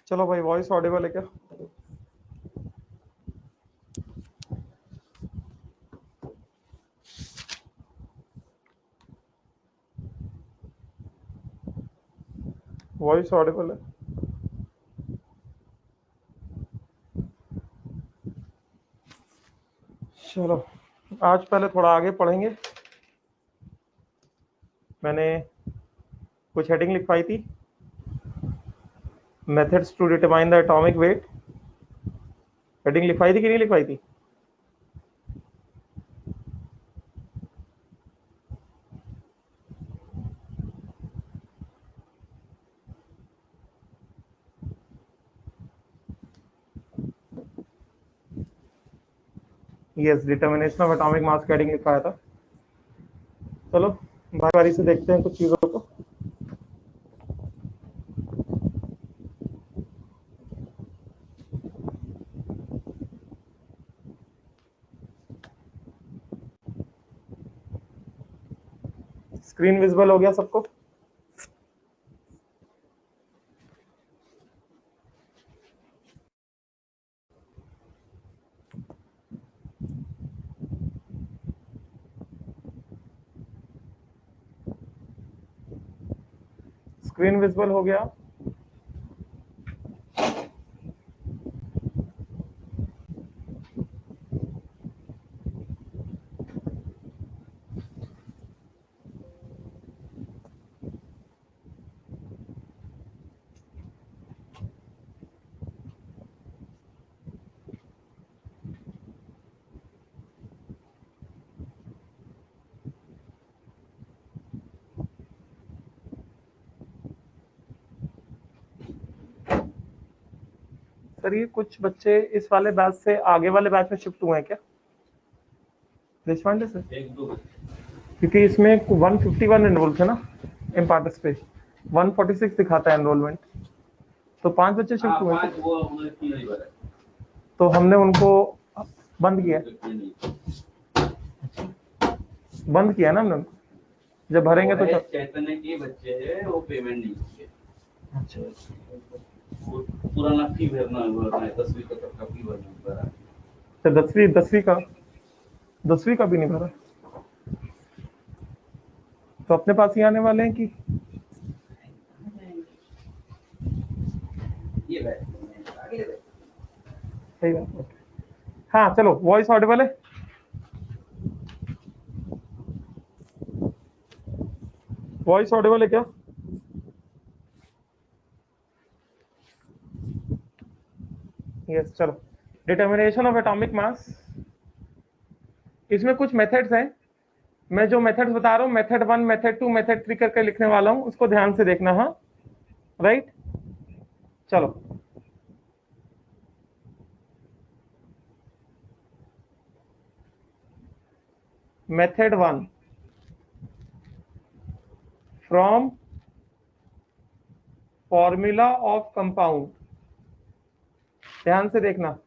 चलो भाई, voice Audible है क्या? वॉइस ऑडिबल है। चलो, आज पहले थोड़ा आगे पढ़ेंगे। मैंने कुछ हेडिंग लिखवाई थी, methods to determine the atomic weight. Heading लिखवाई थी कि नहीं लिखवाई थी? Yes, determination of atomic mass की हेडिंग लिखवाया था। चलो बारी बारी से देखते हैं कुछ चीजों को। स्क्रीन विजिबल हो गया सबको? स्क्रीन विजिबल हो गया? सर ये कुछ बच्चे इस वाले बैच से आगे वाले बैच में शिफ्ट हुए हैं क्या? देशपांडे सर, क्योंकि इसमें 151 एनरोल थे ना इम्पार्टस पे, 146 दिखाता है एनरोलमेंट, तो 5 बच्चे शिफ्ट हुए थे। तो हमने उनको बंद किया ना हमने उनको। जब भरेंगे तो चैतन्य के बच्चे हैं, वो पेमेंट नहीं किए। अच्छा, पुराना फी भरना है, 10वीं का तक का फी भरना है। तो 10वीं का भी नहीं भरा, तो अपने पास ही आने वाले हैं कि ये सही बात है। हाँ चलो, वॉइस ऑडिबल है? वॉइस ऑडिबल है क्या? यस, चलो। डिटर्मिनेशन ऑफ एटॉमिक मास, इसमें कुछ मेथड्स हैं। मैं जो मेथड्स बता रहा हूँ, मेथड 1, मेथड 2, मेथड 3 करके लिखने वाला हूँ, उसको ध्यान से देखना। हाँ, राइट। चलो, method 1, from formula of compound. ध्यान से देखना।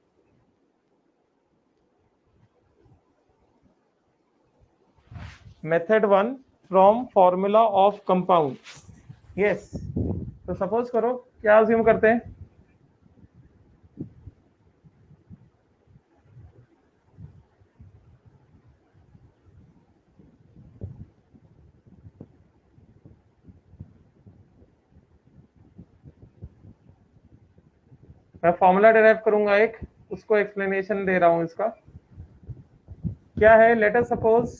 Method 1, from formula of compound. Yes, तो सपोज करो, क्या अज्यूम करते हैं? मैं फॉर्मूला डिराइव करूंगा एक, उसको एक्सप्लेनेशन दे रहा हूं इसका। क्या है? Let us suppose,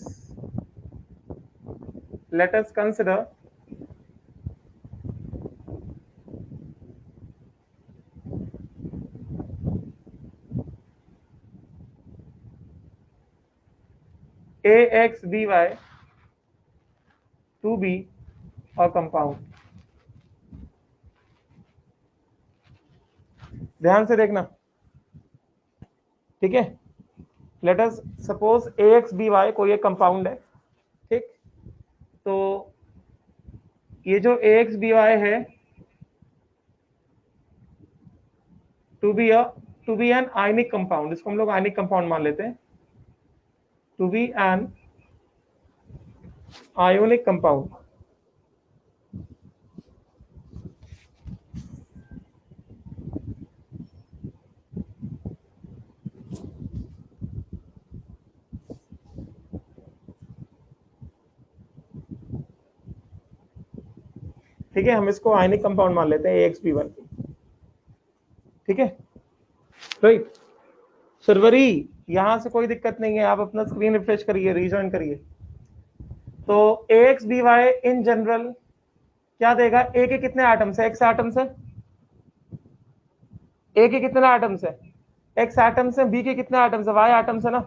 let us consider AXBY to be a compound। ध्यान से देखना, ठीक है? लेट अस सपोज AXBY कोई एक कंपाउंड है, ठीक? तो ये जो AXBY है, to be an ionic compound, इसको हम लोग आयनिक कंपाउंड मान लेते हैं, to be an ionic compound. ठीक है, हम इसको आयनिक कंपाउंड मान लेते हैं AXB1 की, ठीक है राइट। सुरवरी यहां से कोई दिक्कत नहीं है, आप अपना स्क्रीन रिफ्रेश करिए, रीजॉइन करिए। तो AXBY इन जनरल क्या देगा, ए के कितने एटम्स है, एक्स एटम्स है, ए के कितने एटम्स है, एक्स एटम्स है, बी के कितने एटम्स है, वाई एटम्स है ना।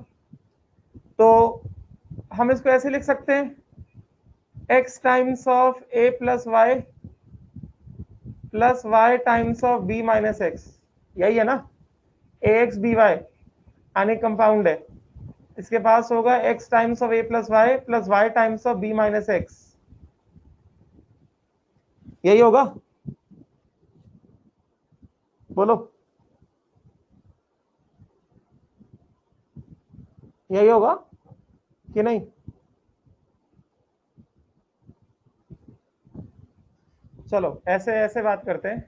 तो हम इसको ऐसे लिख सकते हैं x times of a plus Y plus Y times of b minus X, यही है ना। AXBY आने कंपाउंड है, इसके पास होगा x times of a plus Y times of b minus X, यही होगा, बोलो यही होगा कि नहीं। चलो ऐसे ऐसे बात करते हैं,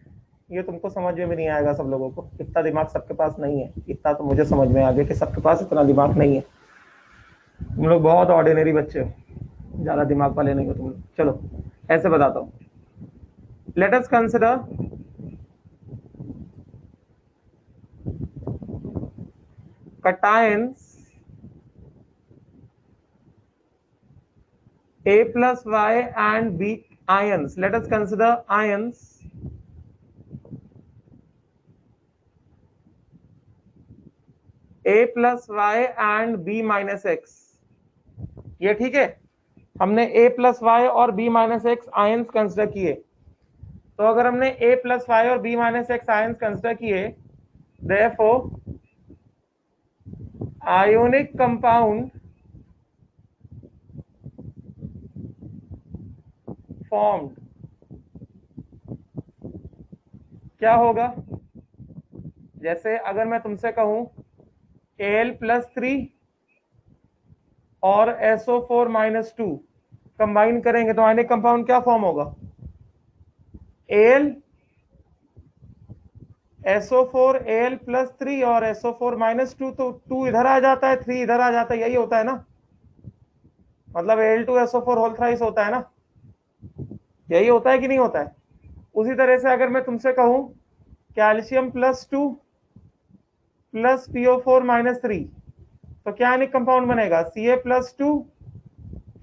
ये तुमको समझ में भी नहीं आएगा सब लोगों को, इतना दिमाग सबके पास नहीं है, इतना तो मुझे समझ में आ गया कि सबके पास इतना दिमाग नहीं है, तुम लोग बहुत ऑर्डिनरी बच्चे हो, ज्यादा दिमाग वाले नहीं हो तुम लोग। चलो ऐसे बताता हूँ, let us consider cations A plus Y and B ions. Let us consider ions A plus Y and B minus X. ये ठीक है, हमने A plus Y और B minus X ions consider किए। तो अगर हमने A plus Y और B minus X ions consider किए, therefore ionic compound formed क्या होगा, जैसे अगर मैं तुमसे कहूं Al plus 3 और SO4 minus 2 कंबाइन करेंगे तो आयनिक कंपाउंड क्या फॉर्म होगा, Al SO4 Al plus 3 और SO4 minus 2, तो 2 इधर आ जाता है, 3 इधर आ जाता है, यही होता है ना, मतलब Al2SO4 होल थ्राइस होता है ना, यही होता है कि नहीं होता है। उसी तरह से अगर मैं तुमसे कहूं calcium plus 2 plus PO4 minus 3, तो क्या आयनिक कंपाउंड बनेगा, Ca प्लस 2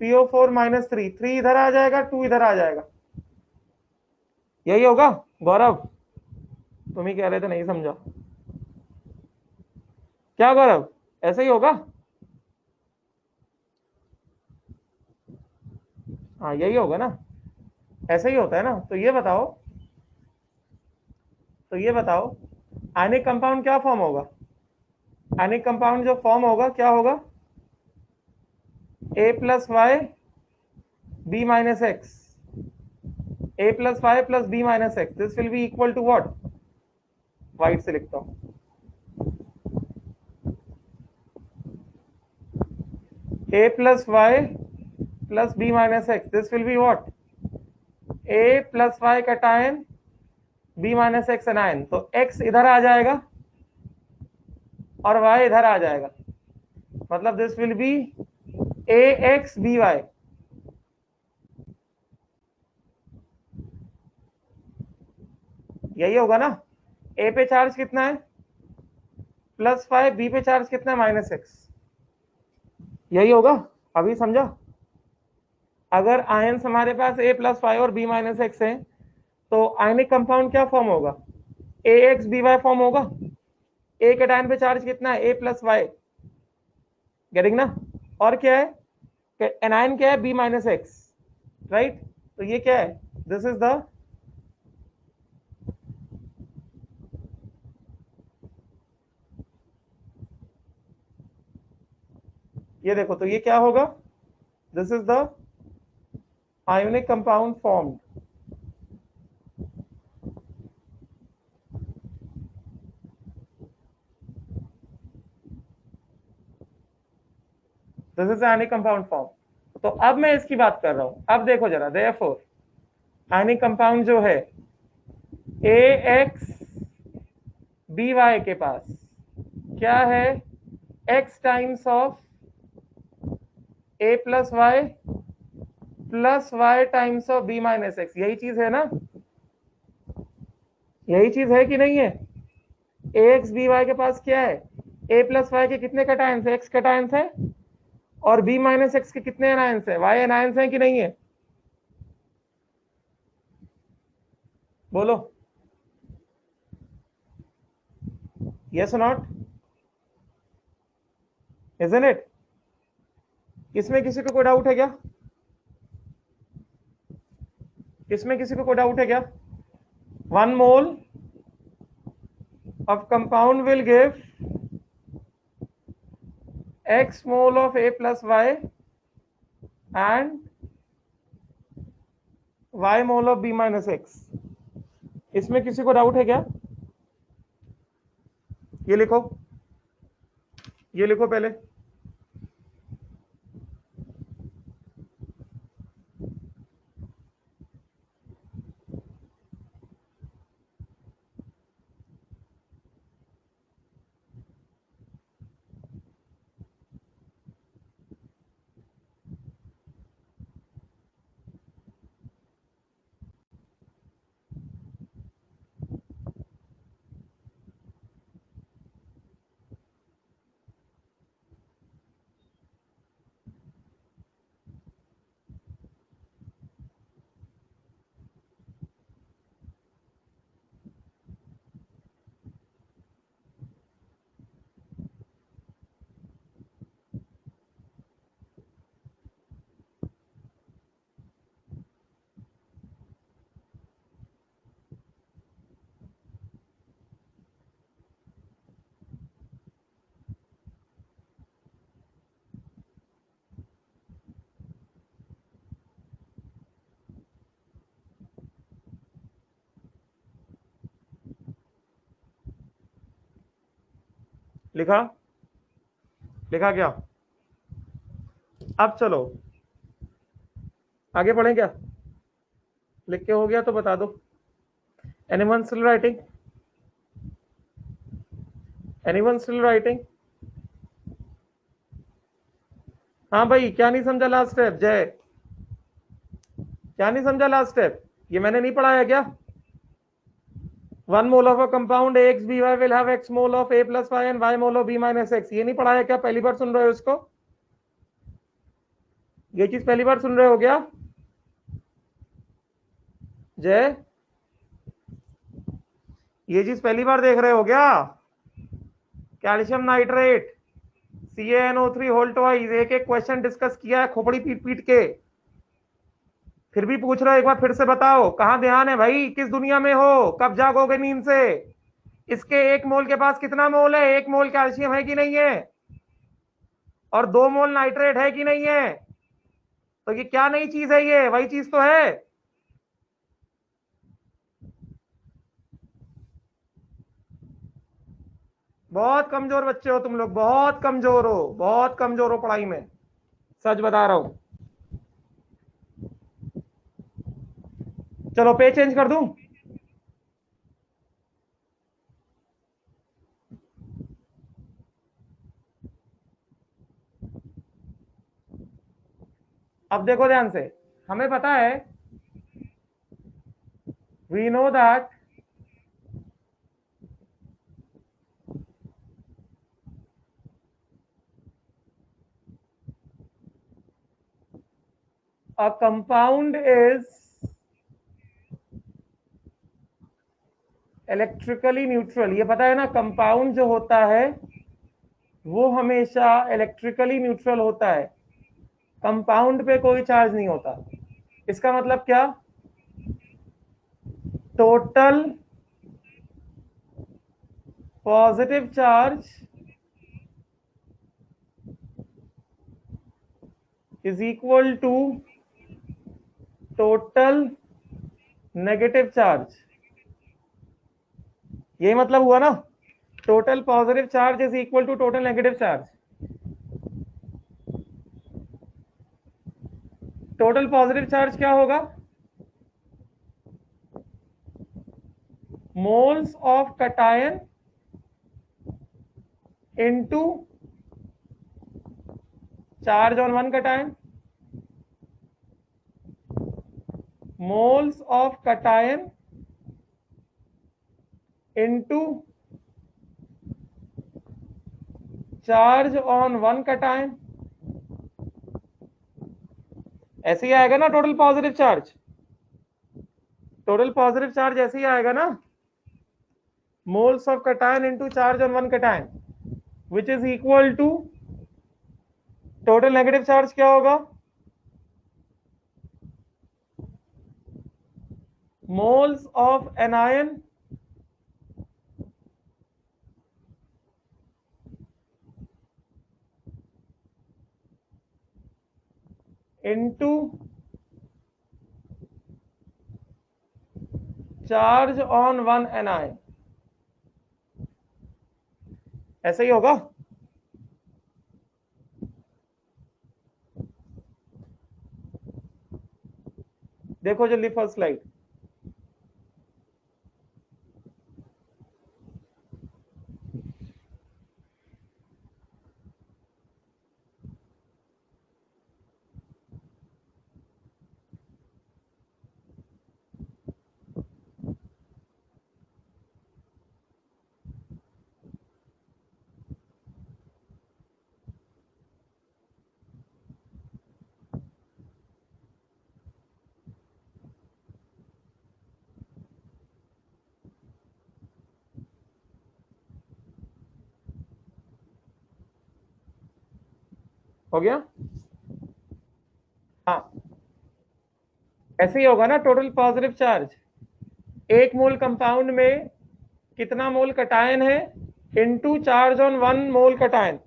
PO4 माइनस 3, 3 इधर आ जाएगा, 2 इधर आ जाएगा, यही होगा। गौरव तुम ही कह रहे थे नहीं समझा, क्या गौरव ऐसे ही होगा, हाँ यही होगा ना, ऐसे ही होता है ना। तो ये बताओ आयनिक कंपाउंड क्या फॉर्म होगा, आयनिक कंपाउंड जो फॉर्म होगा क्या होगा, A plus Y B minus X, A plus Y plus B minus X, this will be equal to what, white से लिखता हूं, A plus y plus B minus x, this will be what, A plus y cation B minus x anion, तो x इधर आ जाएगा और y इधर आ जाएगा, मतलब this will be AXBY, यही होगा ना। A पे चार्ज कितना है +5, B पे चार्ज कितना है -x, यही होगा, अभी समझा। अगर आयंस हमारे पास A प्लस 5 और B माइनस एक्स है, तो आयनिक कंपाउंड क्या फॉर्म होगा, AXBY फॉर्म होगा। A के टाइम पे चार्ज कितना है, A प्लस वाई, गेटिंग ना। और क्या है, एनायन क्या है, B माइनस एक्स, राइट। तो ये क्या है, दिस इज द ये देखो, तो ये क्या होगा, this is the ionic compound formed, this is ionic compound form. तो अब मैं इसकी बात कर रहा हूं, अब देखो जरा, देयरफॉर आयनिक कंपाउंड जो है AXBY के पास क्या है, x times of A plus Y plus Y times of B minus X, यही चीज है ना, यही चीज है कि नहीं है? ए एक्स बी वाई के पास क्या है? ए प्लस वाई के कितने कैटायंस है? एक्स कैटायंस है। और बी माइनस एक्स के कितने एनायंस है? वाई एनायंस है कि नहीं है? बोलो, यस और नॉट, इजंट इट? इसमें किसी को कोई डाउट है क्या? इसमें किसी को कोई डाउट है क्या? 1 mole of compound will give x mole of a plus y and y mole of b minus x। इसमें किसी को डाउट है क्या? ये लिखो, ये लिखो पहले। लिखा? लिखा क्या? अब चलो आगे बढ़े क्या? लिख के हो गया तो बता दो। Anyone still writing? Anyone still writing? हाँ भाई, क्या नहीं समझा लास्ट स्टेप? जय, क्या नहीं समझा लास्ट स्टेप? ये मैंने नहीं पढ़ाया क्या? 1 mole of a compound AXBY will have X mole of A plus Y and Y mole of B minus X, ये नहीं पढ़ाया क्या? पहली बार सुन रहे हो इसको? ये चीज पहली बार सुन रहे हो क्या? जय, ये चीज पहली बार देख रहे हो क्या? Calcium nitrate CaNO3 whole twice, एक एक क्वेश्चन डिस्कस किया है खोपड़ी पीट पीट के, फिर भी पूछ रहे हो। एक बार फिर से बताओ, कहां ध्यान है भाई? किस दुनिया में हो? कब जागोगे नींद से? इसके 1 मोल के पास कितना मोल है? 1 मोल कैल्शियम है कि नहीं है? और 2 मोल नाइट्रेट है कि नहीं है? तो ये क्या नई चीज है? ये वही चीज तो है। बहुत कमजोर बच्चे हो तुम लोग, बहुत कमजोर हो, बहुत कमजोर हो पढ़ाई में, सच बता रहा हूं। चलो पेज चेंज कर दूं? अब देखो ध्यान से, हमें पता है, we know that a compound is electrically neutral. ये पता है ना, कंपाउंड जो होता है वो हमेशा इलेक्ट्रिकली न्यूट्रल होता है, कंपाउंड पे कोई चार्ज नहीं होता। इसका मतलब क्या? Total positive charge is equal to total negative charge. यही मतलब हुआ ना, total positive charge is equal to total negative charge. Total positive charge क्या होगा? Moles of cation into charge on one cation. moles of cation into charge on one cation, ऐसे ही आएगा ना total positive charge, total positive charge ऐसे ही आएगा ना, moles of cation into charge on one cation, which is equal to total negative charge क्या होगा, moles of anion into charge on one anion, ऐसे ही होगा। देखो जल्दी फर्स्ट स्लाइड, हो गया। हाँ ऐसे ही होगा ना, टोटल पॉजिटिव चार्ज, एक मोल कंपाउंड में कितना मोल कटायन है into charge on one mole cation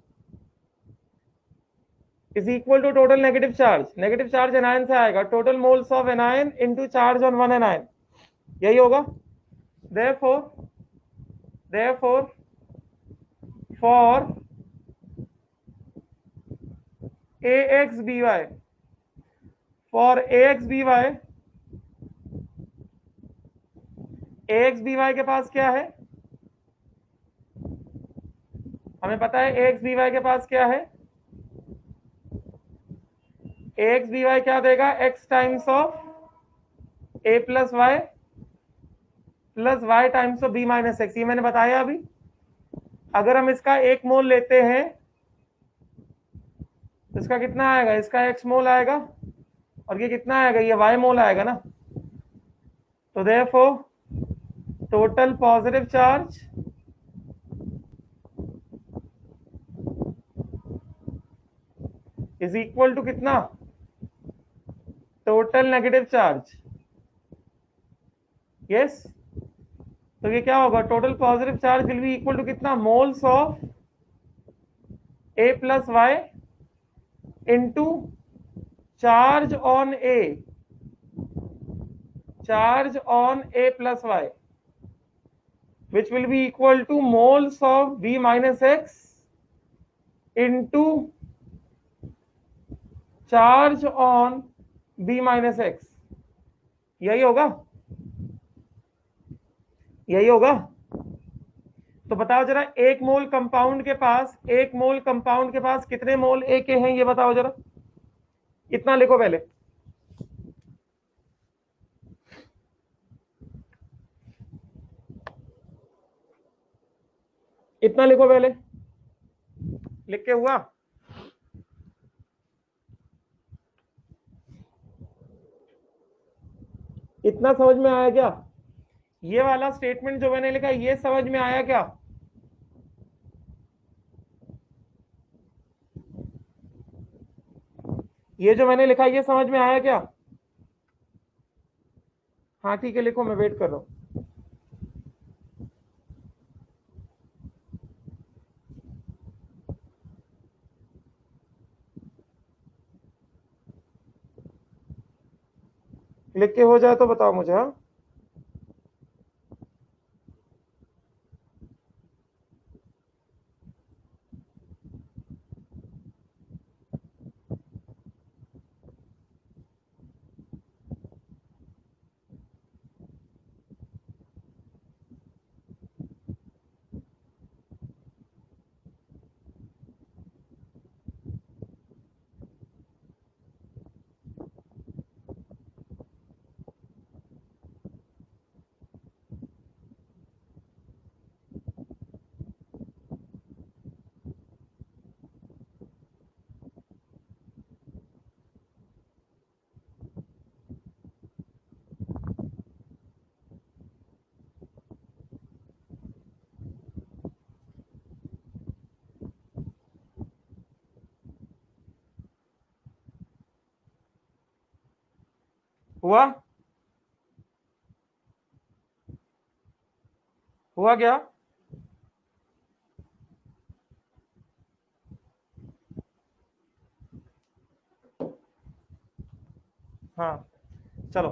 is equal to total negative charge, negative charge anion से आएगा, total moles of anion into charge on one anion, यही होगा। therefore for AXBY, for AXBY के पास क्या है, हमें पता है AXBY के पास क्या है, AXBY क्या देगा, x times of A plus Y प्लस y times of B minus X, ये मैंने बताया अभी। अगर हम इसका एक मोल लेते हैं तो इसका कितना आएगा, इसका x मोल आएगा और ये कितना आएगा, ये y मोल आएगा ना। तो therefore total positive charge is equal to कितना, टोटल नेगेटिव चार्ज, यस। तो ये क्या होगा, total positive charge will be equal to कितना, moles of A plus Y into charge on A, charge on A plus Y, which will be equal to moles of B minus X into charge on B minus X, यही होगा, यही होगा। तो बताओ जरा, एक मोल compound के पास, एक मोल कंपाउंड के पास कितने मोल ए के हैं, ये बताओ जरा, इतना लिखो पहले, इतना लिखो पहले, लिख के हुआ, इतना समझ में आया क्या, ये वाला स्टेटमेंट जो मैंने लिखा ये समझ में आया क्या, ये जो मैंने लिखा ये समझ में आया क्या, हाँ ठीक है लिखो, मैं वेट कर रहा हूं। लिख के हो जाए तो बताओ मुझे, हाँ। हुआ? हुआ क्या? हाँ चलो,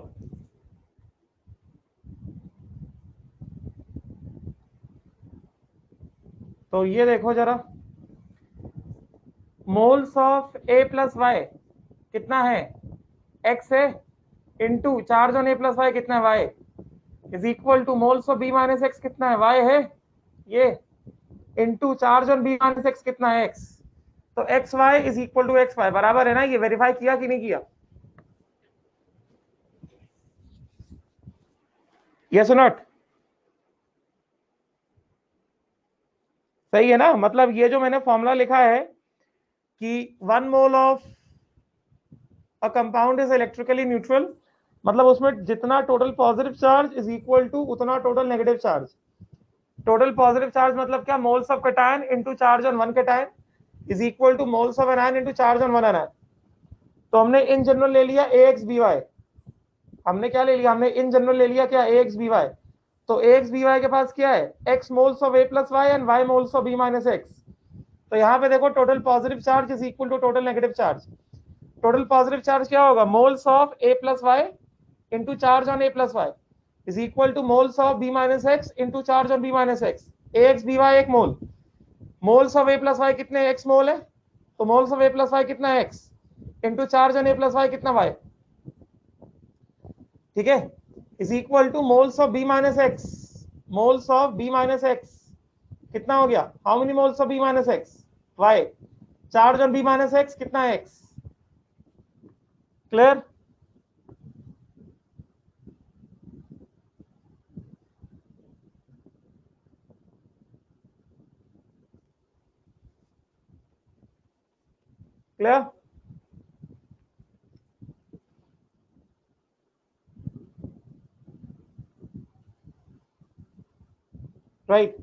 तो ये देखो जरा, moles of A plus Y कितना है? एक्स है, into charge on A plus Y कितना है? Y is equal to moles of B minus X कितना है? वाई है ये, into charge on B minus X कितना है? एक्स। तो X Y is equal to X Y, बराबर है ना? ये वेरीफाई किया कि नहीं किया? यस और नॉट? सही है ना? मतलब ये जो मैंने फॉर्मूला लिखा है कि 1 mole of a compound is electrically neutral, मतलब उसमें जितना total positive charge is equal to उतना total negative charge. Total positive charge मतलब क्या? Moles of cation into charge on one cation is equal to moles of anion into charge on one anion. तो हमने in general ले लिया ए X B Y. हमने क्या ले लिया? हमने इन जनरल ले लिया क्या? A X B Y. तो ए एक्स बी वाई के पास क्या है? X moles of A plus Y and Y moles of B minus X. तो यहाँ पे देखो, total positive charge is equal to total negative charge. Total positive charge क्या होगा? Moles of A plus Y into charge on A plus Y is equal to moles of B minus X into charge on B minus X. A X B Y एक mole, moles of A plus Y कितने? X mole है, तो moles of A plus Y कितना है? X, into charge on A plus Y कितना? Y. ठीक है, is equal to moles of B minus X, moles of B minus X कितना हो गया? How many moles of B minus X? Y. Charge on B minus X कितना है? X. Clear? Clear? Right.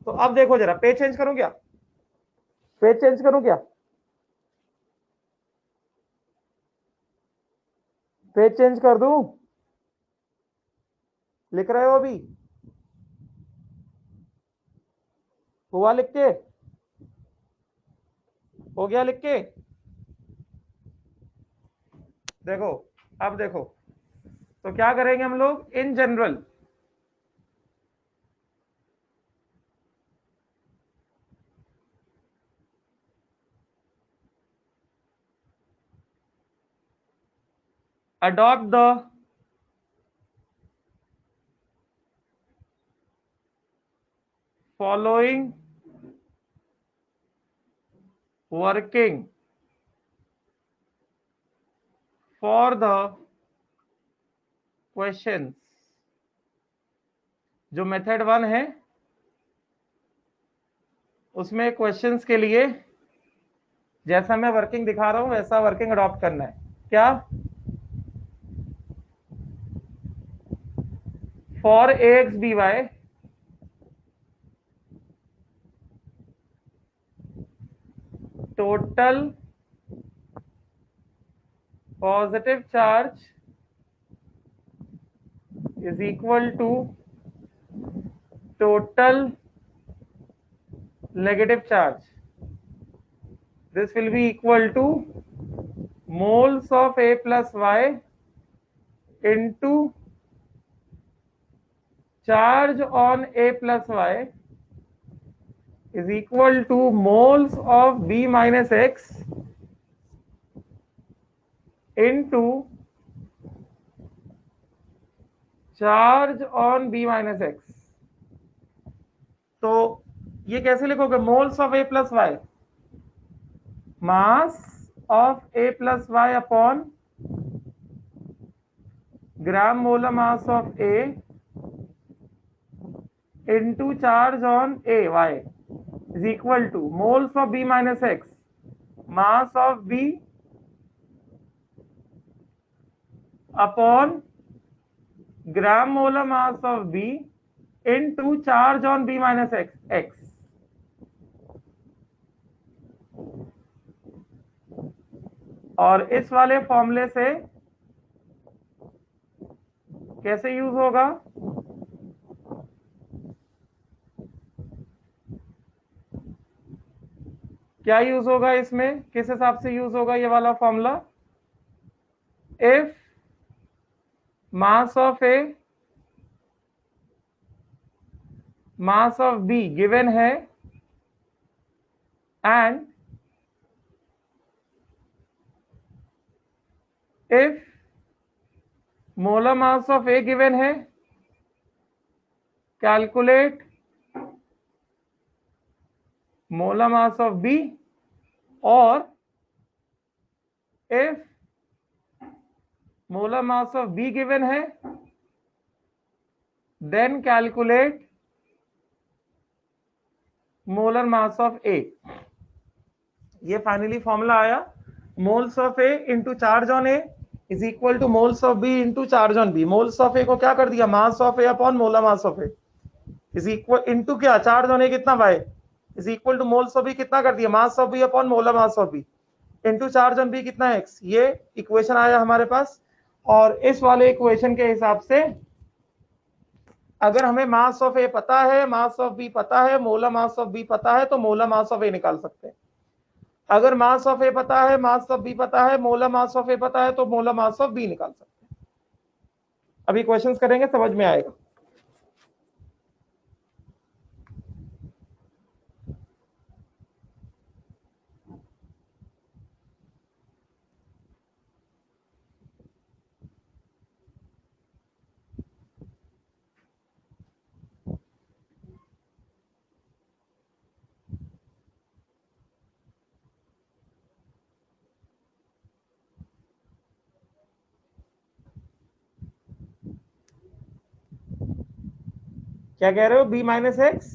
तो अब देखो जरा, पेज चेंज करूं क्या? पेज चेंज करूं क्या? पेज चेंज कर दूं? लिख रहे हो अभी? हुआ लिख के? हो गया लिख के? देखो, अब देखो, तो क्या करेंगे हम लोग? In general adopt the following working for the questions। जो मेथड 1 है उसमें क्वेश्चंस के लिए जैसा मैं वर्किंग दिखा रहा हूं वैसा वर्किंग अडॉप्ट करना है। क्या? For A X B Y total positive charge is equal to total negative charge. This will be equal to moles of A plus Y into charge on A plus Y is equal to moles of B minus X into charge on B minus X। तो ये कैसे लिखोगे? Moles of A plus Y, mass of A plus Y upon gram molar mass of A into charge on A Y is equal to moles of B minus X, mass of B upon gram molar mass of B into charge on B minus X X. और इस वाले फॉर्मूले से कैसे use होगा? क्या use होगा इसमें, किस हिसाब से यूज होगा ये वाला formula? If mass of B given है and if molar mass of A given है, calculate molar mass of B, और if molar mass of B given है then calculate molar mass of A. ये finally formula आया, moles of A into charge on A is equal to moles of B into charge on B. Moles of A को क्या कर दिया, mass of A upon molar mass of A is equal into क्या, charge on A कितना by, is equal to moles of B कितना कर दिया, mass of B upon molar mass of B into charge on B कितना X. ये equation आया हमारे पास। और इस वाले इक्वेशन के हिसाब से अगर हमें मास ऑफ ए पता है, मास ऑफ बी पता है, मोलर मास ऑफ बी पता है, तो मोलर मास ऑफ ए निकाल सकते हैं। अगर मास ऑफ ए पता है, मास ऑफ बी पता है, मोलर मास ऑफ ए पता है, तो मोलर मास ऑफ बी निकाल सकते हैं। अभी क्वेश्चंस करेंगे, समझ में आएगा। क्या कह रहे हो, बी माइनस एक्स?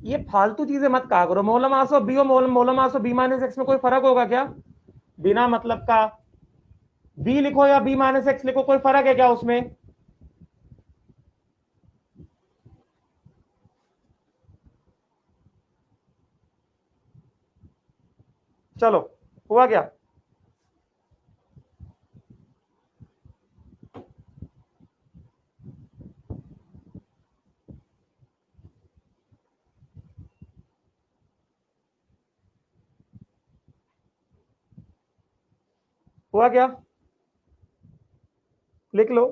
ये फालतू चीजें मत कहा करो। मोलर मास ऑफ बी और molar mass of B minus X में कोई फर्क होगा क्या? बिना मतलब का बी लिखो या बी माइनस एक्स लिखो, कोई फर्क है क्या उसमें? चलो, हुआ क्या? हुआ क्या, लिख लो।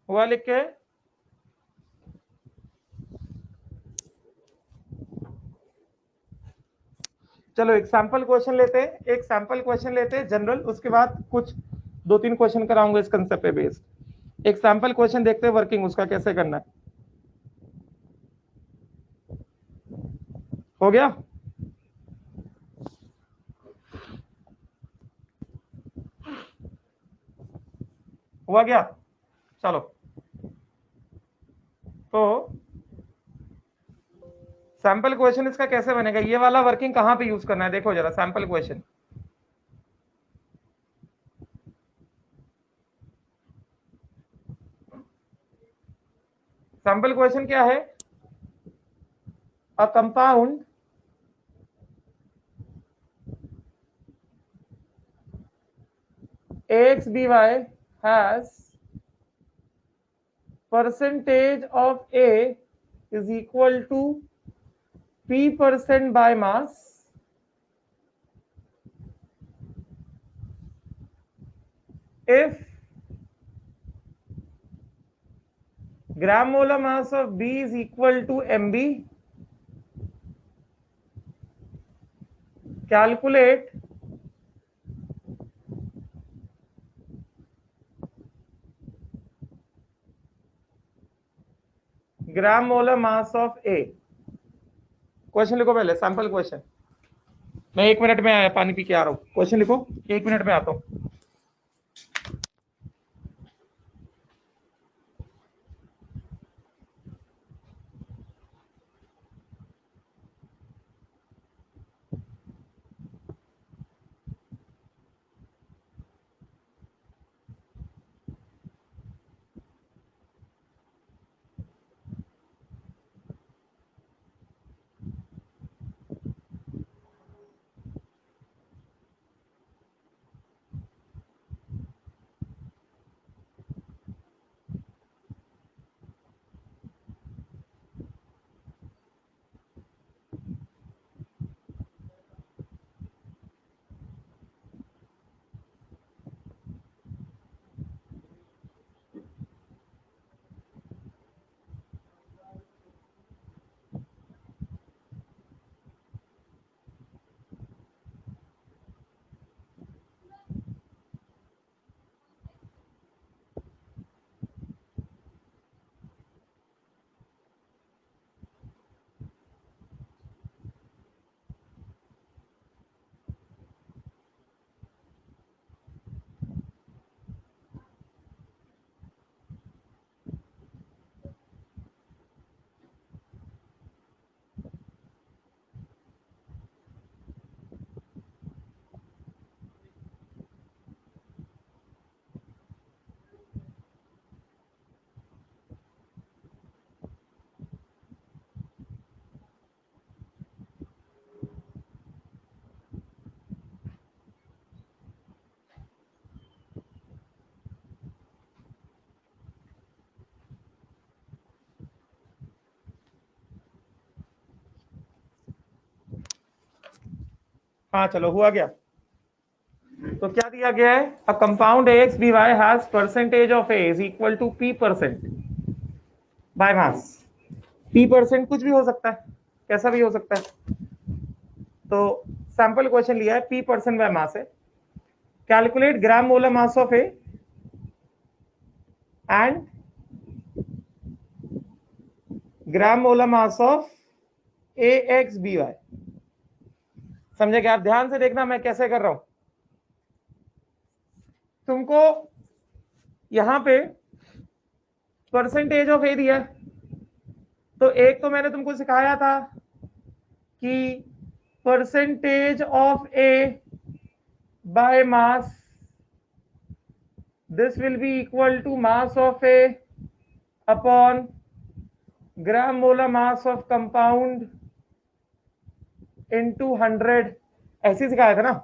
हुआ लिख के? चलो एक सैंपल क्वेश्चन लेते हैं, एक सैंपल क्वेश्चन लेते हैं जनरल, उसके बाद कुछ 2-3 क्वेश्चन कराऊंगा इस कंसेप्ट पे बेस्ड। एक सैंपल क्वेश्चन देखते हैं वर्किंग उसका कैसे करना है। हो गया? हुआ क्या? चलो, तो सैंपल क्वेश्चन इसका कैसे बनेगा, ये वाला वर्किंग कहां पे यूज करना है, देखो जरा सैंपल क्वेश्चन। सैंपल क्वेश्चन क्या है? A compound AXBY has percentage of A is equal to P% by mass if gram molar mass of B is equal to MB. Calculate gram molar mass of A. Question लिखो पहले, sample question. मैं 1 minute में आया, पानी P के आ रहा हूं। Question लिखो, 1 मिनट में आता हूं। हाँ चलो हुआ गया। तो क्या दिया गया है, a compound AX BY has percentage of A is equal to P% by mass. P% कुछ भी हो सकता है, कैसा भी हो सकता है। तो सैंपल क्वेश्चन लिया है, P% बाय मास है। Calculate gram molar mass of A and gram molar mass of AX BY। समझे क्या? आप ध्यान से देखना मैं कैसे कर रहा हूं। तुमको यहां पे परसेंटेज ऑफ ए दिया है, तो एक तो मैंने तुमको सिखाया था कि percentage of A by mass, this will be equal to mass of A upon gram molar mass of compound into 100। ऐसे सिखाया था ना।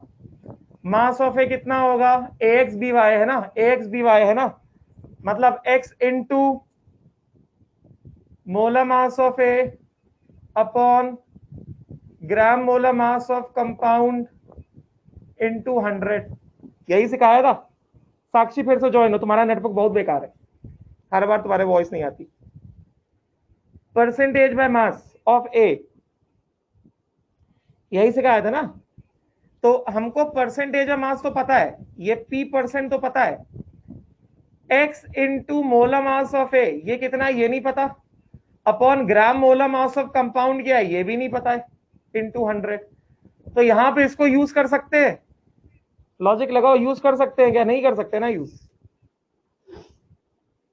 मास ऑफ ए कितना होगा, AX BY है ना, AX BY है ना, मतलब x into molar mass of A upon gram molar mass of compound into 100। यही सिखाया था। साक्षी फिर से ज्वाइन हो, तुम्हारा नेटवर्क बहुत बेकार है, हर बार तुम्हारे वॉइस नहीं आती। परसेंटेज बाय मास ऑफ ए, यही सिखाया था ना। तो हमको परसेंटेज ऑफ मास तो पता है, ये P% तो पता है। x into molar mass of A, ये कितना है ये नहीं पता, upon gram molar mass of compound क्या है ये भी नहीं पता है, इंटू 100। तो यहां पे इसको यूज कर सकते हैं, लॉजिक लगाओ, यूज कर सकते हैं क्या? नहीं कर सकते ना यूज।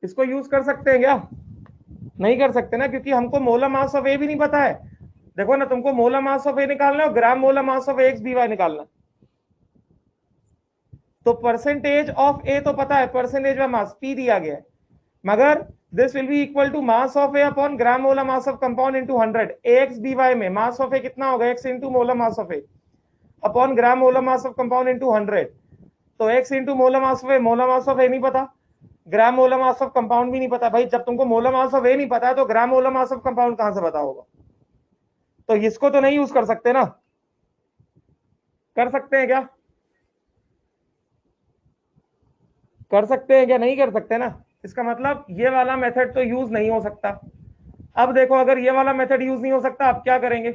इसको यूज कर सकते हैं क्या? नहीं कर सकते ना, क्योंकि हमको मोलर मास ऑफ ए भी नहीं पता है। देखो ना, तुमको मोलर मास ऑफ ए निकालना है और ग्राम molar mass of x BY निकालना। तो परसेंटेज ऑफ ए तो पता है, परसेंटेज ऑफ मास P दिया गया है, मगर this will be equal to mass of A upon gram molar mass of compound into 100। AX BY में मास ऑफ ए कितना होगा, x into molar mass of A upon gram molar mass of compound into 100। तो x into molar mass of A, molar mass of A नहीं पता, gram molar mass of compound भी नहीं पता। भाई जब तुमको मोलर मास ऑफ ए नहीं पता है तो ग्राम मोलर मास ऑफ कंपाउंड कहां से पता होगा? तो इसको तो नहीं यूज कर सकते ना। कर सकते हैं क्या? कर सकते हैं क्या? नहीं कर सकते ना। इसका मतलब ये वाला मेथड तो यूज नहीं हो सकता। अब देखो, अगर ये वाला मेथड यूज नहीं हो सकता, अब क्या करेंगे?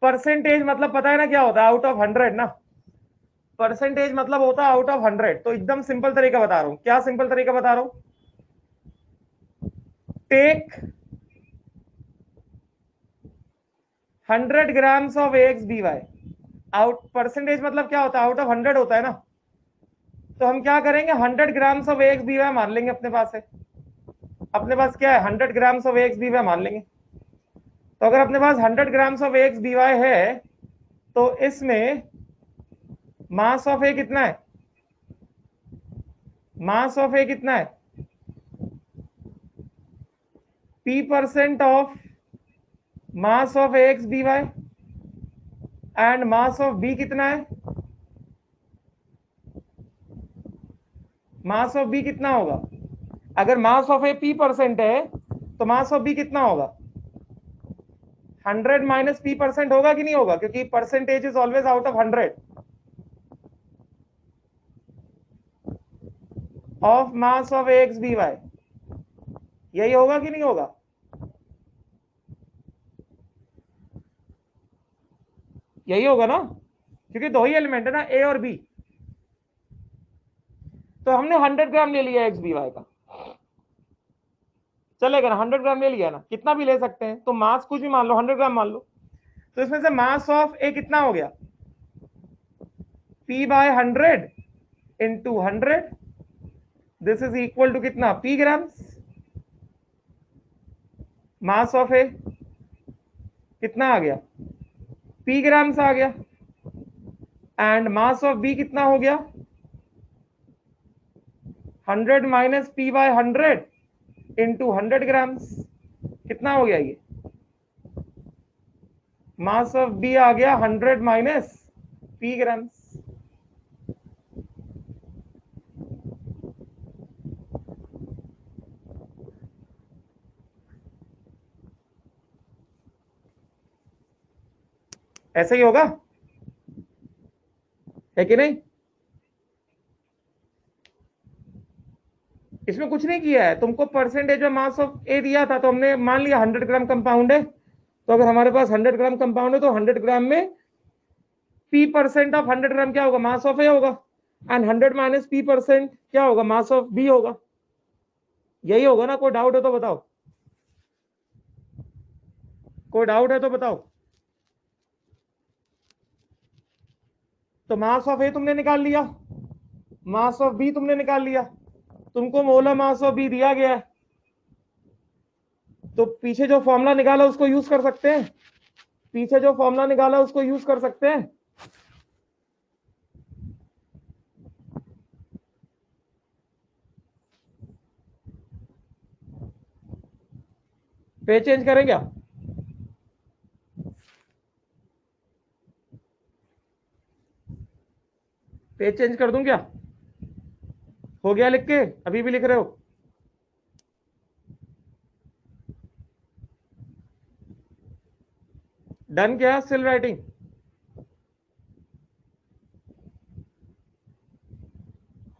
परसेंटेज मतलब पता है ना क्या होता है, आउट ऑफ 100 ना। परसेंटेज मतलब होता है आउट ऑफ 100। तो एकदम सिंपल तरीका बता रहा हूं। क्या सिंपल तरीका बता रहा हूं? Take 100 grams of AX BY। Out percentage मतलब क्या होता है, आउट ऑफ 100 होता है ना। तो हम क्या करेंगे, 100 ग्राम्स ऑफ AX BY मान लेंगे अपने पास है। अपने पास क्या है, 100 ग्राम्स ऑफ AX BY मान लेंगे। तो अगर अपने पास 100 ग्राम्स ऑफ AX BY है, तो इसमें मास ऑफ ए कितना है, मास ऑफ ए कितना है, P% of mass of AX BY and mass of B कितना है, मास ऑफ B कितना होगा? अगर मास ऑफ ए P% है तो मास ऑफ B कितना होगा? 100 माइनस P% होगा कि नहीं होगा, क्योंकि percentage is always out of 100 of mass of AX BY। यही होगा कि नहीं होगा? यही होगा ना, क्योंकि दो ही एलिमेंट है ना, ए और बी। तो हमने 100 ग्राम ले लिया एक्स BY का, चलेगा ना? 100 ग्राम ले लिया ना, कितना भी ले सकते हैं। तो मास कुछ भी मान लो, 100 ग्राम मान लो। तो इसमें से मास ऑफ ए कितना हो गया, P/100 into 100, this is equal to कितना, P grams. Mass of A कितना आ गया, P ग्राम्स आ गया। एंड मास ऑफ बी कितना हो गया, 100 माइनस P/100 इंटू 100 ग्राम्स। कितना हो गया ये, मास ऑफ बी आ गया 100 माइनस P ग्राम्स। ऐसे ही होगा। है कि नहीं? इसमें कुछ नहीं किया है, तुमको परसेंटेज ऑफ मास ऑफ ए दिया था, तो हमने मान लिया 100 ग्राम कंपाउंड है, तो अगर हमारे पास 100 ग्राम कंपाउंड है तो 100 ग्राम में पी परसेंट ऑफ 100 ग्राम क्या होगा? मास ऑफ ए होगा, एंड 100 माइनस पी परसेंट क्या होगा? मास ऑफ बी होगा। यही होगा ना? कोई डाउट है तो बताओ, कोई डाउट है तो बताओ। तो मास ऑफ ए तुमने निकाल लिया, मास ऑफ बी तुमने निकाल लिया, तुमको मोलर मास ऑफ बी दिया गया है, तो पीछे जो फॉर्मूला निकाला उसको यूज कर सकते हैं, पीछे जो फॉर्मूला निकाला उसको यूज कर सकते हैं। पेज चेंज करें क्या? पेज चेंज कर दूं क्या? हो गया लिख के? अभी भी लिख रहे हो? डन क्या? Still writing?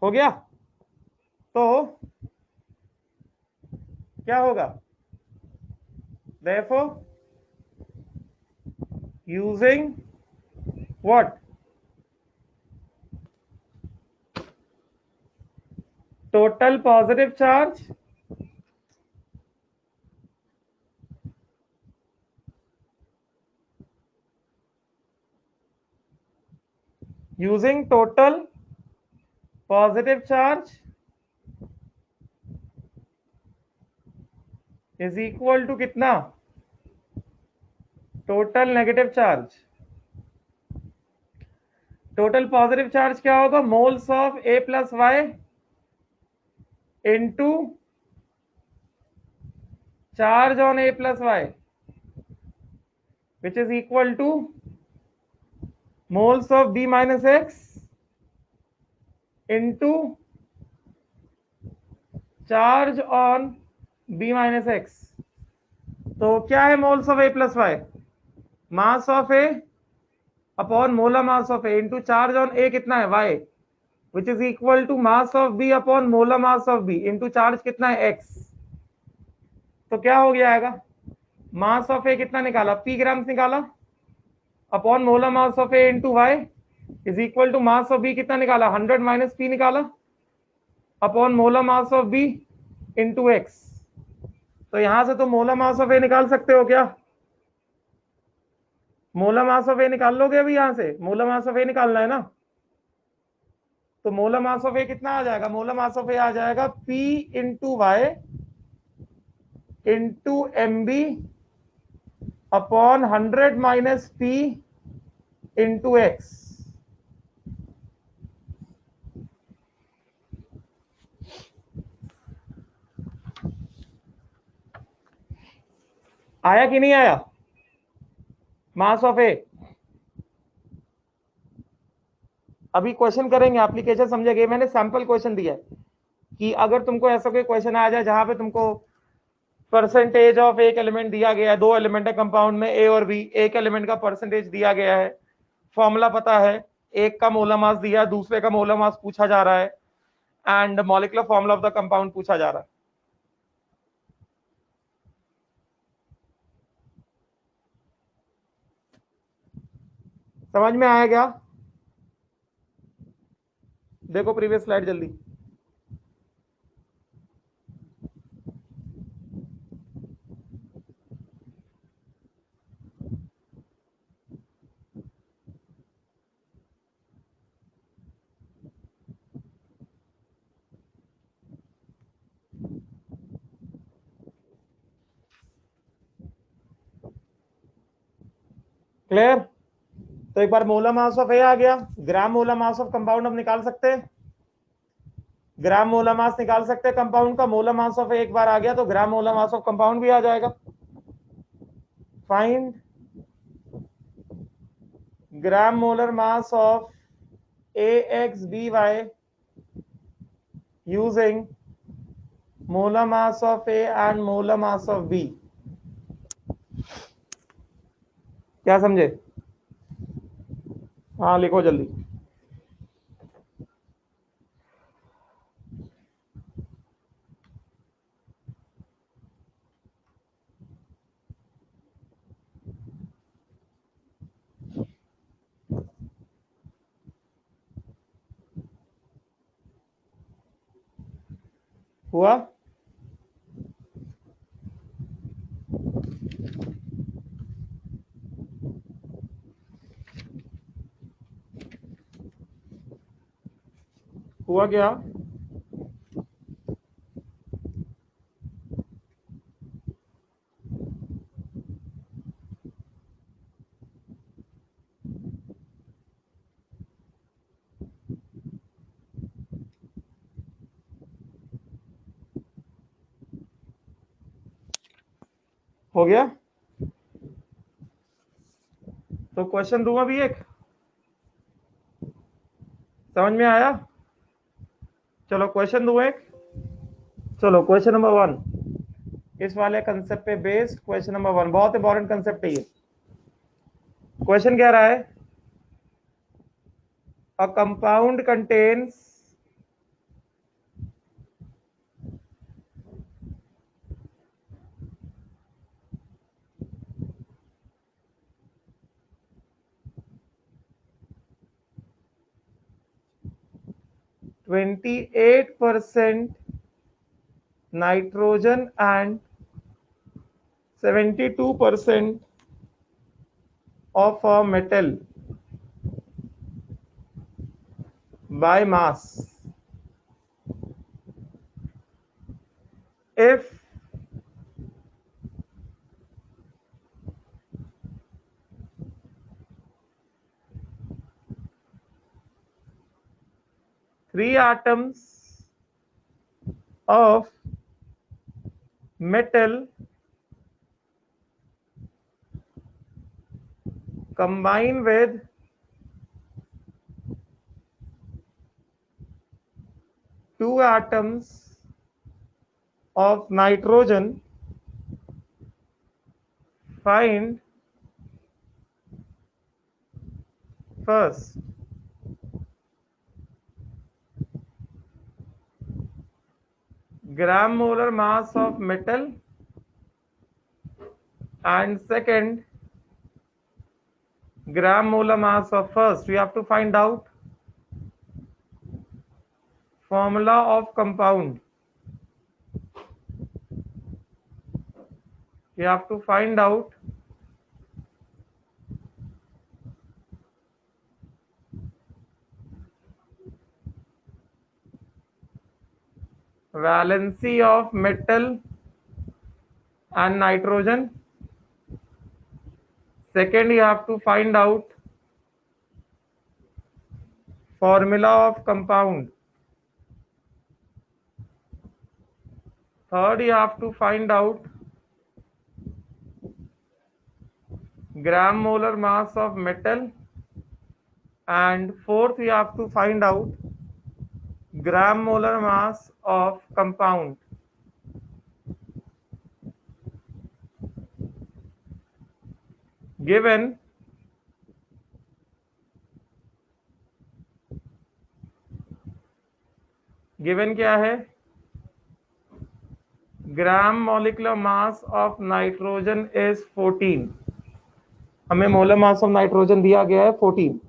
हो गया? तो क्या होगा? therefore using what? Total positive charge using total positive charge is equal to कितना? Total negative charge. Total positive charge क्या होगा? Moles of A plus Y into charge on A plus Y, which is equal to moles of B minus X into charge on B minus X. तो क्या है moles of A plus Y? Mass of A upon molar mass of A into charge on A कितना है? Y, which is equal to mass of B upon molar mass of B into charge कितना है? X. तो क्या हो गया आएगा? मास of A कितना निकाला? पी ग्राम्स निकाला, upon molar mass of A into Y is equal to mass of B कितना निकाला? 100 माइनस पी निकाला, upon molar mass of B into X. तो यहां से तो मोलर मास ऑफ ए निकाल सकते हो क्या? मोलर मास ऑफ ए निकाल लोगे अभी? यहां से मोलर मास ऑफ ए निकालना है ना, तो मोलर मास ऑफ ए कितना आ जाएगा? मोलर मास ऑफ ए आ जाएगा P into Y into M B upon 100 minus P into X. आया कि नहीं आया? Mass of A. अभी क्वेश्चन करेंगे, एप्लीकेशन समझेंगे। मैंने सैंपल क्वेश्चन दिया है कि अगर तुमको ऐसा कोई क्वेश्चन आ जाए जहां पे तुमको परसेंटेज ऑफ एक एलिमेंट दिया गया है, दो एलिमेंट है कंपाउंड में ए और बी, एक एलिमेंट का परसेंटेज दिया गया है, फॉर्मूला पता है, एक का मोलर मास दिया, दूसरे का मोलर मास पूछा जा रहा है, and molecular formula of the compound पूछा जा रहा है। समझ में आया क्या? देखो प्रीवियस स्लाइड जल्दी। क्लियर? तो एक बार मोलर मास ऑफ ए आ गया, gram molar mass of compound हम निकाल सकते हैं, ग्राम मोलर मास निकाल सकते हैं कंपाउंड का। मोलर मास ऑफ ए एक बार आ गया तो ग्राम मोलर मास ऑफ कंपाउंड भी आ जाएगा। Find gram molar mass of AXBY using molar mass of A and molar mass of B। क्या समझे? हाँ लिखो जल्दी। हुआ? हुआ क्या? हो गया? तो क्वेश्चन दूंगा भी एक, समझ में आया? चलो क्वेश्चन दूं एक। चलो क्वेश्चन नंबर 1, इस वाले कंसेप्ट पे बेस्ड क्वेश्चन नंबर 1, बहुत इंपॉर्टेंट कंसेप्ट है ये। क्वेश्चन कह रहा है a compound contains 28% nitrogen and 72% of a metal by mass. If three atoms of metal combine with two atoms of nitrogen, find first gram molar mass of metal and second gram molar mass of first. We have to find out formula of compound. You have to find out valency of metal and nitrogen. Second, you have to find out formula of compound. Third, you have to find out gram molar mass of metal, and fourth, you have to find out gram molar mass of compound. Given क्या है? Gram molecular mass of nitrogen is 14. हमें molar mass of nitrogen दिया गया है 14.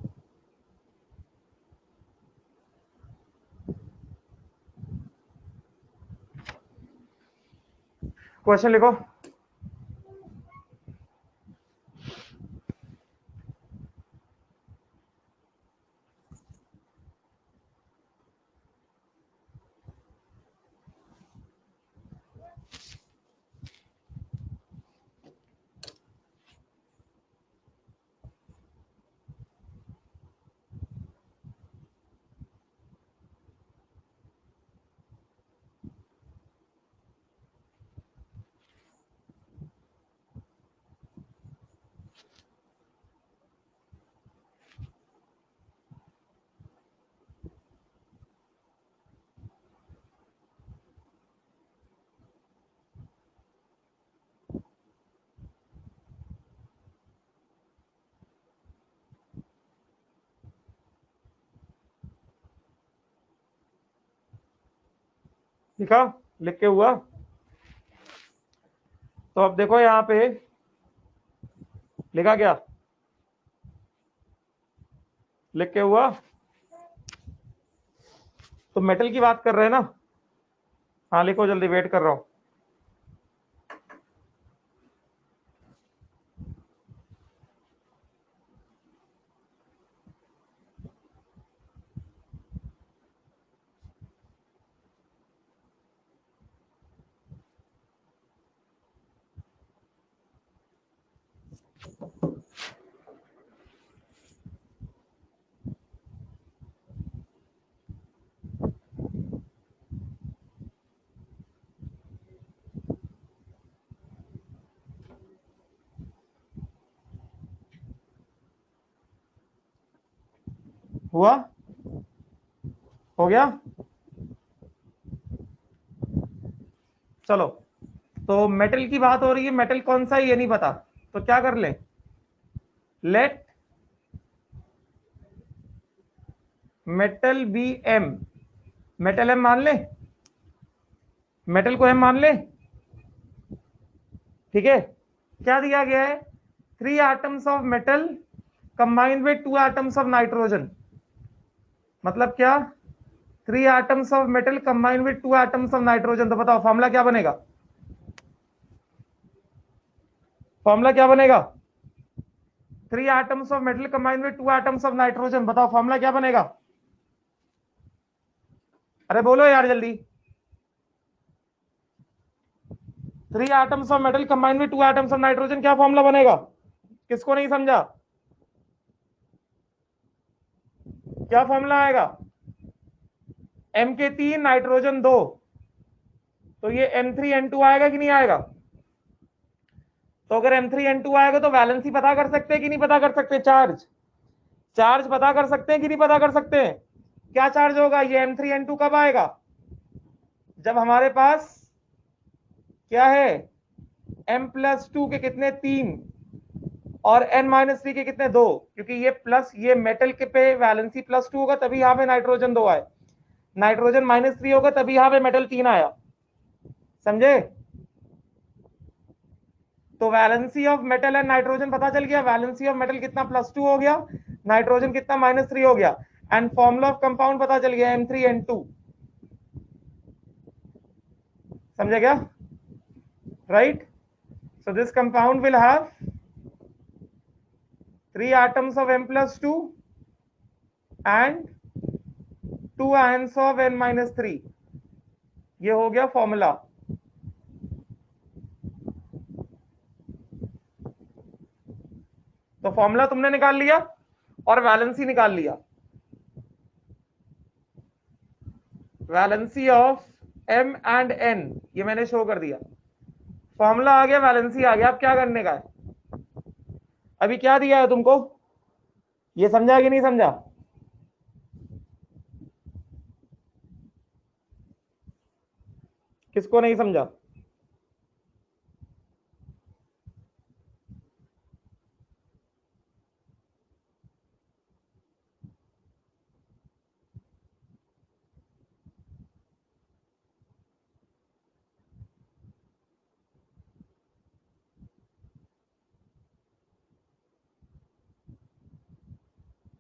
Question लिखो। लिखा? लिख के हुआ? तो अब देखो यहाँ पे लिखा क्या? लिख के हुआ? तो मेटल की बात कर रहे हैं ना? हाँ लिखो जल्दी, वेट कर रहा हूँ। हुआ? हो गया? चलो, तो मेटल की बात हो रही है, मेटल कौन सा है ये नहीं पता, तो क्या कर ले, let metal be M, metal M मान ले, मेटल को एम मान ले, ठीक है। क्या दिया गया है, 3 atoms of metal combined with 2 atoms of nitrogen, मतलब क्या, 3 atoms of metal combined with 2 atoms of nitrogen. तो बताओ फॉर्मूला क्या बनेगा, फॉर्मूला क्या बनेगा, 3 atoms of metal combined with 2 atoms of nitrogen, बताओ फॉर्मूला क्या बनेगा, अरे बोलो यार जल्दी। 3 atoms of metal combined with 2 atoms of nitrogen, क्या फॉर्मूला बनेगा, किसको नहीं समझा, क्या फॉर्मूला आएगा, एम के 3 नाइट्रोजन 2, तो ये M3N2 आएगा कि नहीं आएगा। तो अगर M3N2 आएगा तो वैलेंसी पता कर सकते हैं कि नहीं पता कर सकते, चार्ज, चार्ज पता कर सकते हैं कि नहीं पता कर सकते हैं, क्या चार्ज होगा, ये M3N2 कब आएगा, जब हमारे पास क्या है, M+2 के कितने 3 और N-3 के कितने 2, क्योंकि ये प्लस, ये मेटल के पे वैलेंसी +2 होगा तभी यहां पे नाइट्रोजन 2 आए, नाइट्रोजन -3 होगा तभी यहां पे मेटल 3 आया, समझे। तो valency of metal and nitrogen पता चल गया, वैलेंसी ऑफ मेटल कितना +2 हो गया, नाइट्रोजन कितना -3 हो गया, एंड फॉर्मूला ऑफ कंपाउंड पता चल गया M3N2, समझे क्या, right. So this compound will have 3 atoms of M+2 and 2 ions of N-3, ये हो गया फॉर्मूला। तो फॉर्मूला तुमने निकाल लिया और वैलेंसी निकाल लिया, valency of M and N ये मैंने शो कर दिया, फॉर्मूला आ गया, वैलेंसी आ गया, अब क्या करने का है, अभी क्या दिया है तुमको, ये समझा कि नहीं समझा, किसको नहीं समझा,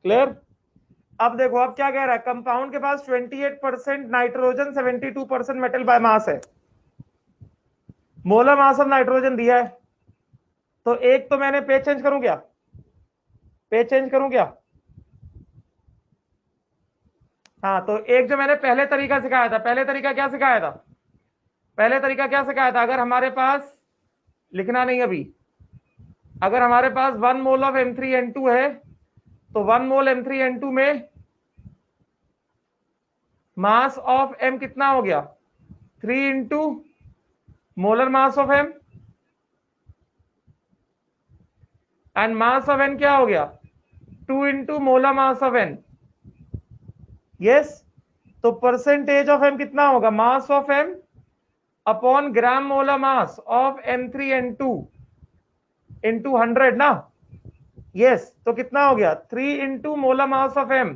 क्लियर। अब देखो, अब क्या कह रहा है, कंपाउंड के पास 28% नाइट्रोजन 72% मेटल बाय मास है, मोलर मास ऑफ नाइट्रोजन दिया है, तो एक तो मैंने पेज चेंज करूं क्या, पेज चेंज करूं क्या, हाँ, तो एक जो मैंने पहले तरीका सिखाया था, पहले तरीका क्या सिखाया था, पहले तरीका क्या सिखाया था, अगर हमारे पास, लिखना नहीं अभी, अगर हमारे पास 1 मोल ऑफ M3N2 है, तो 1 मोल M3N2 में मास ऑफ M कितना हो गया, 3 into molar mass of M, and mass of N क्या हो गया, 2 into molar mass of N, yes. तो परसेंटेज ऑफ M कितना होगा, मास of M upon gram molar mass of M3N2 into 100 ना, यस। तो कितना हो गया, 3 into molar mass of M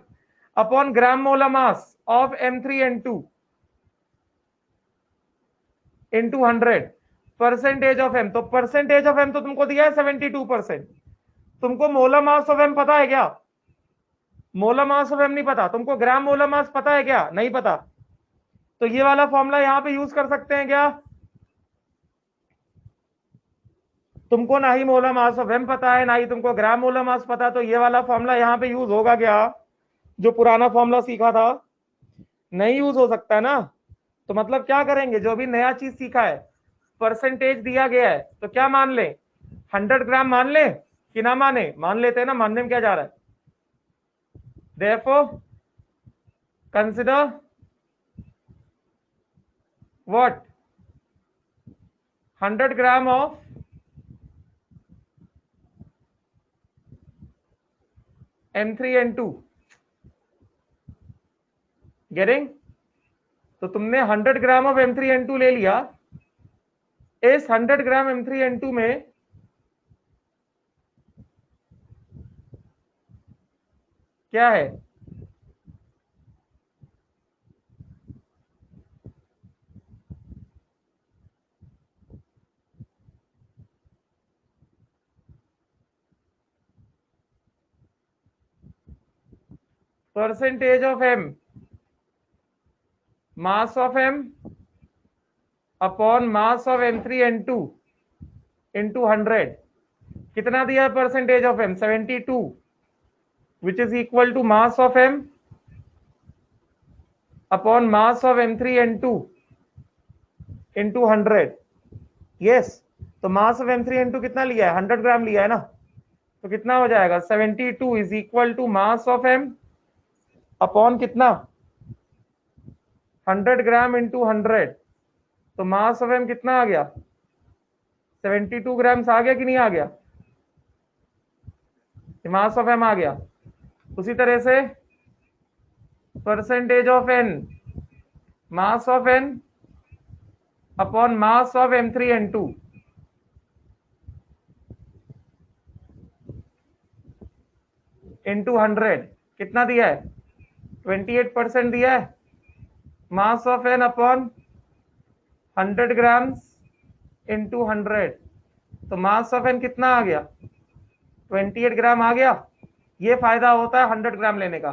upon gram molar mass of M3N2 into 100, percentage of M। तो percentage of M तो तुमको दिया है 72%, तुमको मोलर मास ऑफ M पता है क्या, मोलर मास ऑफ M नहीं पता, तुमको ग्राम मोलर मास पता है क्या, नहीं पता, तो ये वाला फॉर्मूला यहां पे यूज कर सकते हैं क्या? तुमको ना ही मोलर मास ऑफ एम पता है, ना ही तुमको ग्राम मोलर मास पता, तो ये वाला फॉर्मूला यहां पे यूज होगा क्या? जो पुराना फॉर्मूला सीखा था नहीं यूज हो सकता है ना। तो मतलब क्या करेंगे, जो भी नया चीज सीखा है, परसेंटेज दिया गया है तो क्या मान ले, 100 ग्राम मान ले कि ना माने? मान लेते हैं ना, मानने में क्या जा रहा है। Therefore, consider what? 100 gram of M3N2. Getting? तो तुमने 100 ग्राम ऑफ M3N2 ले लिया। इस 100 ग्राम M3N2 में क्या है? Percentage of M, mass of M upon mass of M3N2 into 100। कितना दिया है percentage of M? 72, which is equal to mass of M upon mass of M3N2 into 100। Yes, तो मास ऑफ M3N2 कितना लिया है? 100 ग्राम लिया है ना, तो कितना हो जाएगा? 72 is equal to mass of M upon कितना? 100 ग्राम इंटू 100। तो मास ऑफ M कितना आ गया? 72 ग्राम्स आ गया कि नहीं आ गया? मास ऑफ M आ गया। उसी तरह से percentage of N, mass of N upon mass of M3N2 into 100। कितना दिया है? 28% दिया है। मास of N upon 100 grams into 100, तो मास ऑफ N कितना आ गया? 28 ग्राम आ गया। ये फायदा होता है 100 ग्राम लेने का,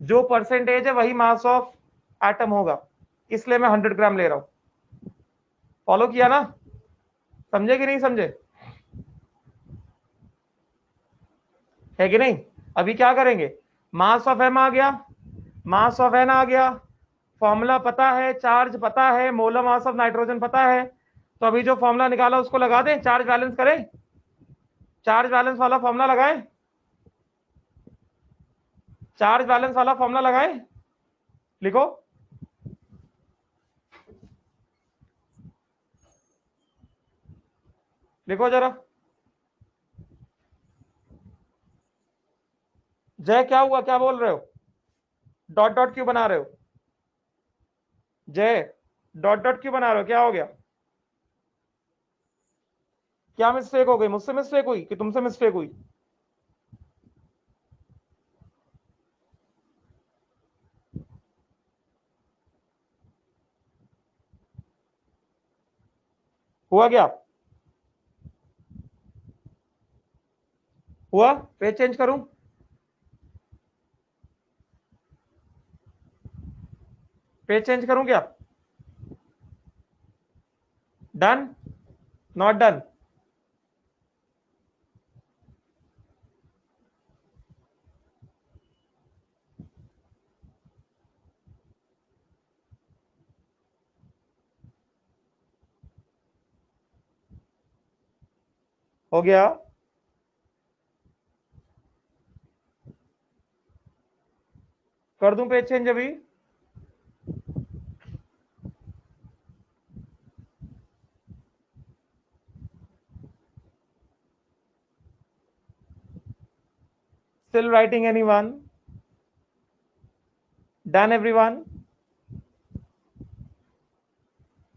जो परसेंटेज है वही मास ऑफ एटम होगा, इसलिए मैं 100 ग्राम ले रहा हूं। फॉलो किया ना? समझे कि नहीं समझे? है कि नहीं? अभी क्या करेंगे, मास ऑफ M आ गया, मास ऑफ N आ गया, फॉर्मूला पता है, चार्ज पता है, मोलर मास ऑफ नाइट्रोजन पता है, तो अभी जो फॉर्मूला निकाला उसको लगा दें, चार्ज बैलेंस करें, चार्ज बैलेंस वाला फॉर्मूला लगाएं, चार्ज बैलेंस वाला फॉर्मूला लगाएं। लिखो, लिखो जरा। जय क्या हुआ, क्या बोल रहे हो? डॉट डॉट क्यों बना रहे हो? जय डॉट डॉट क्यों बना रहे हो, क्या हो गया? क्या मिस्टेक हो गई? मुझसे मिस्टेक हुई कि तुमसे मिस्टेक हुई? हुआ क्या? हुआ? पेज चेंज करूं? पेज चेंज करूं क्या? डन? Not done? हो गया? कर दूं पेज चेंज अभी? Still writing anyone? Done everyone?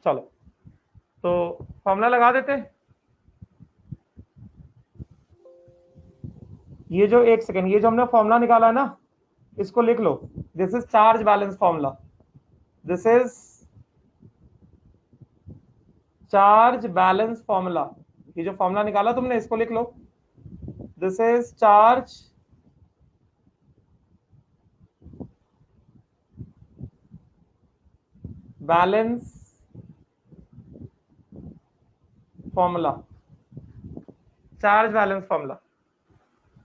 चलो, तो फॉर्मूला लगा देते। ये जो एक सेकंड, ये जो हमने फॉर्मूला निकाला है ना, इसको लिख लो। This is charge balance formula, this is charge balance formula. ये जो फॉर्मूला निकाला तुमने, इसको लिख लो। This is charge balance formula, charge balance formula,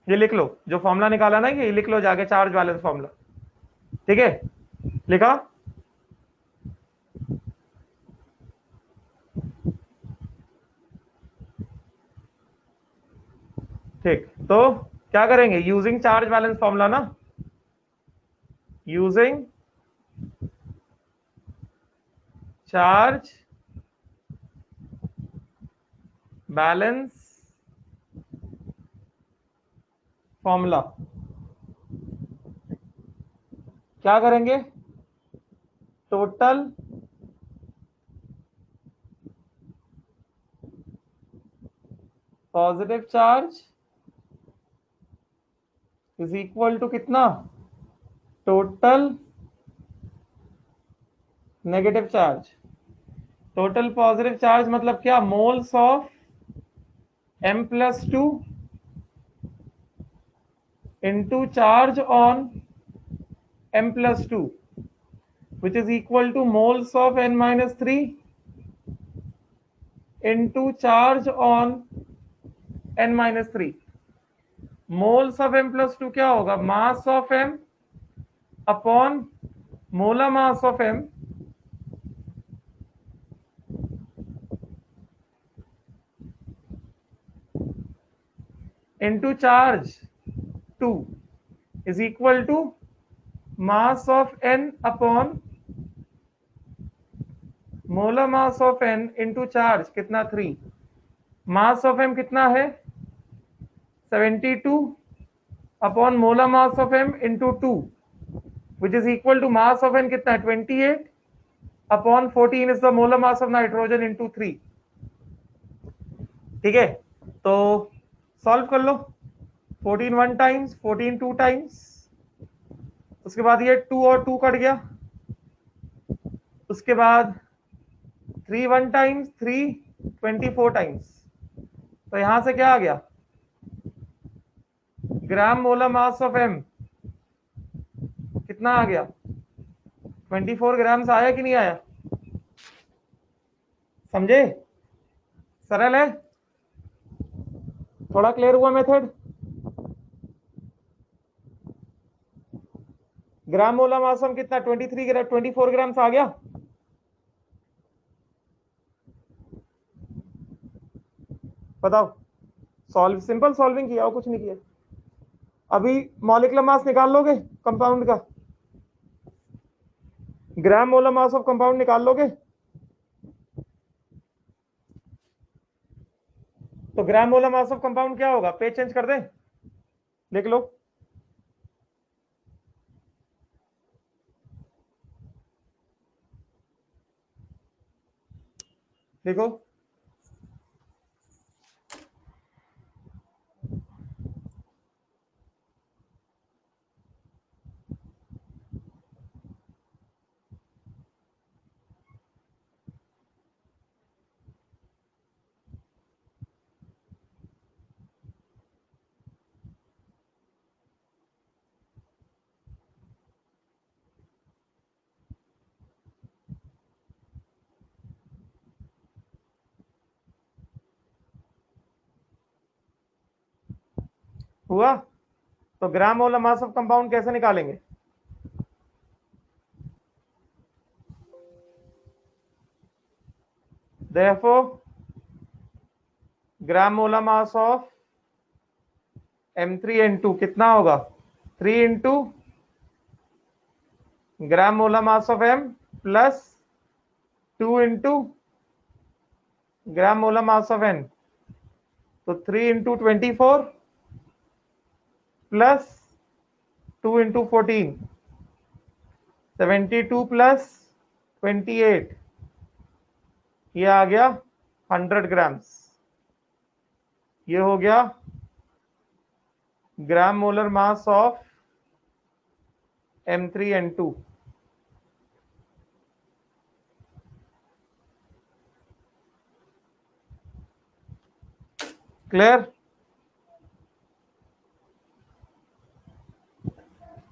ये लिख लो, जो फॉर्मूला निकाला ना ये लिख लो जाके, चार्ज बैलेंस फॉर्मूला। ठीक है, लिखा? ठीक, तो क्या करेंगे, यूजिंग चार्ज बैलेंस फॉर्मूला ना, यूजिंग चार्ज बैलेंस फॉर्मूला क्या करेंगे, total positive charge is equal to कितना, total negative charge. Total positive charge मतलब क्या, moles of m+2 into charge on m+2 which is equal to moles of n-3 into charge on n-3। moles of m+2 क्या होगा, mass of m upon molar mass of m into charge 2 is equal to mass of n upon molar mass of n into charge कितना 3। Mass of m कितना है 72 upon molar mass of m into 2 which is equal to mass of n कितना है 28 upon 14 is the molar mass of nitrogen into 3। ठीक है, तो solve कर लो, 14 वन टाइम्स, 14 टू टाइम्स, उसके बाद ये 2 और 2 कट गया, उसके बाद 3 वन टाइम्स, 3 24 टाइम्स, तो यहां से क्या आ गया, gram molar mass of m कितना आ गया 24 ग्राम से, आया कि नहीं आया, समझे, सरल है, थोड़ा क्लियर हुआ method. Gram molar mass of कितना 24 ग्राम से आ गया, बताओ, सॉल्व, सिंपल सॉल्विंग किया और कुछ नहीं किया। अभी मॉलिक्यूलर मास निकाल लोगे कंपाउंड का, ग्राम मोलर मास ऑफ कंपाउंड निकाल लोगे, तो ग्राम मोलर मास ऑफ कंपाउंड क्या होगा, पेज चेंज कर दें, लिख लो, देखो हुआ, तो ग्राम मोलर मास ऑफ कंपाउंड कैसे निकालेंगे, therefore gram molar mass of M3N2 कितना होगा 3 into gram molar mass of M plus 2 into gram molar mass of N, तो 3 इंटू 24 प्लस 2 इंटू 14, 72 प्लस 28, ये आ गया 100 ग्राम्स, ये हो गया gram molar mass of M3N2। Clear,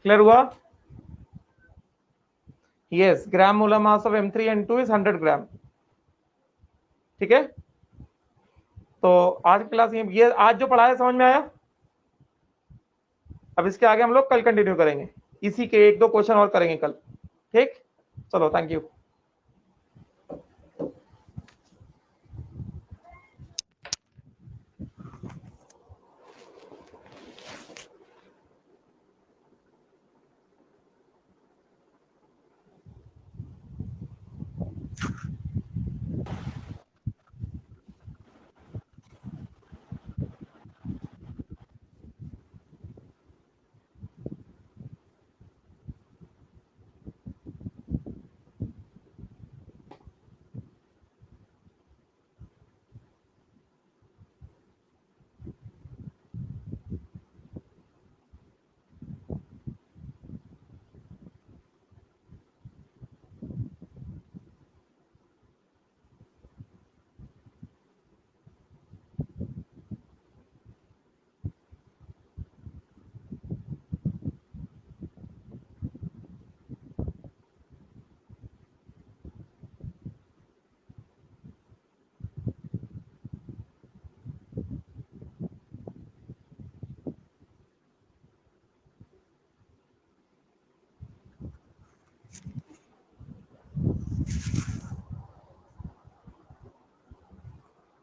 clear हुआ, yes, gram molar mass of M3 N2 is 100 gram. ठीक है, तो आज की क्लास ये आज जो पढ़ा है समझ में आया? अब इसके आगे हम लोग कल कंटिन्यू करेंगे, इसी के 1-2 क्वेश्चन और करेंगे कल। ठीक, चलो, थैंक यू।